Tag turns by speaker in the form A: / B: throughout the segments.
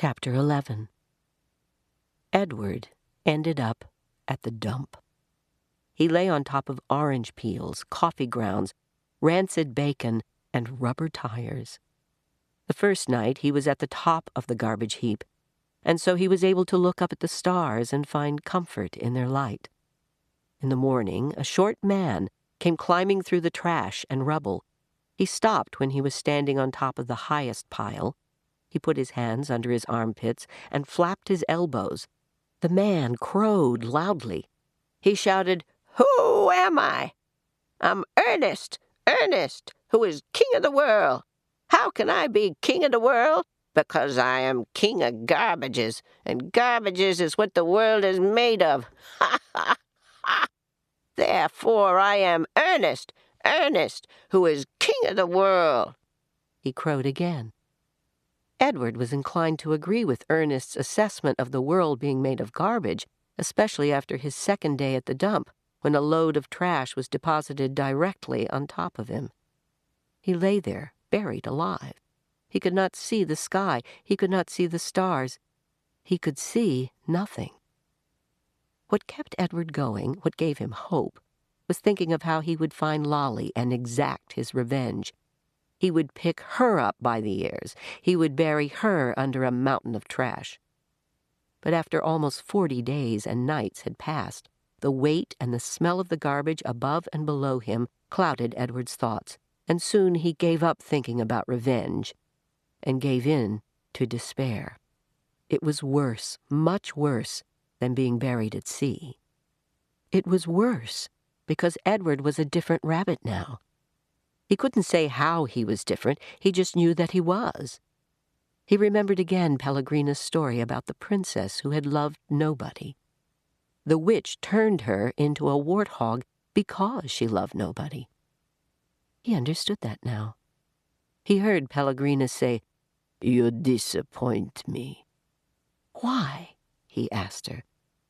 A: Chapter 11. Edward ended up at the dump. He lay on top of orange peels, coffee grounds, rancid bacon, and rubber tires. The first night he was at the top of the garbage heap, and so he was able to look up at the stars and find comfort in their light. In the morning, a short man came climbing through the trash and rubble. He stopped when he was standing on top of the highest pile. He put his hands under his armpits and flapped his elbows. The man crowed loudly. He shouted, "Who am I? I'm Ernest, who is king of the world. How can I be king of the world? Because I am king of garbages, and garbages is what the world is made of. Ha, ha, ha! Therefore I am Ernest, who is king of the world." He crowed again. Edward was inclined to agree with Ernest's assessment of the world being made of garbage, especially after his second day at the dump, when a load of trash was deposited directly on top of him. He lay there, buried alive. He could not see the sky. He could not see the stars. He could see nothing. What kept Edward going, what gave him hope, was thinking of how he would find Lolly and exact his revenge. He would pick her up by the ears. He would bury her under a mountain of trash. But after almost 40 days and nights had passed, the weight and the smell of the garbage above and below him clouded Edward's thoughts, and soon he gave up thinking about revenge and gave in to despair. It was worse, much worse, than being buried at sea. It was worse because Edward was a different rabbit now. He couldn't say how he was different, he just knew that he was. He remembered again Pellegrina's story about the princess who had loved nobody. The witch turned her into a warthog because she loved nobody. He understood that now. He heard Pellegrina say, "You disappoint me." "Why?" he asked her.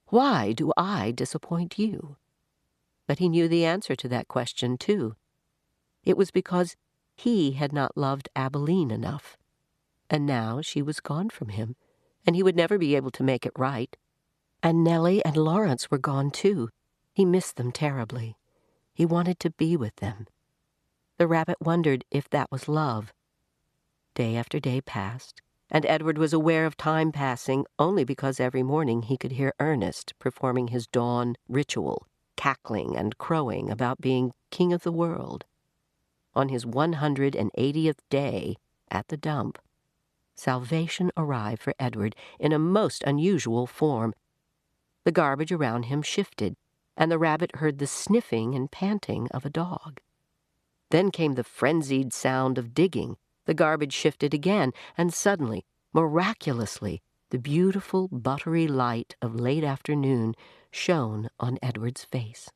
A: "Why do I disappoint you?" But he knew the answer to that question, too. It was because he had not loved Abilene enough. And now she was gone from him, and he would never be able to make it right. And Nellie and Lawrence were gone, too. He missed them terribly. He wanted to be with them. The rabbit wondered if that was love. Day after day passed, and Edward was aware of time passing only because every morning he could hear Ernest performing his dawn ritual, cackling and crowing about being king of the world. On his 180th day at the dump, salvation arrived for Edward in a most unusual form. The garbage around him shifted, and the rabbit heard the sniffing and panting of a dog. Then came the frenzied sound of digging. The garbage shifted again, and suddenly, miraculously, the beautiful, buttery light of late afternoon shone on Edward's face.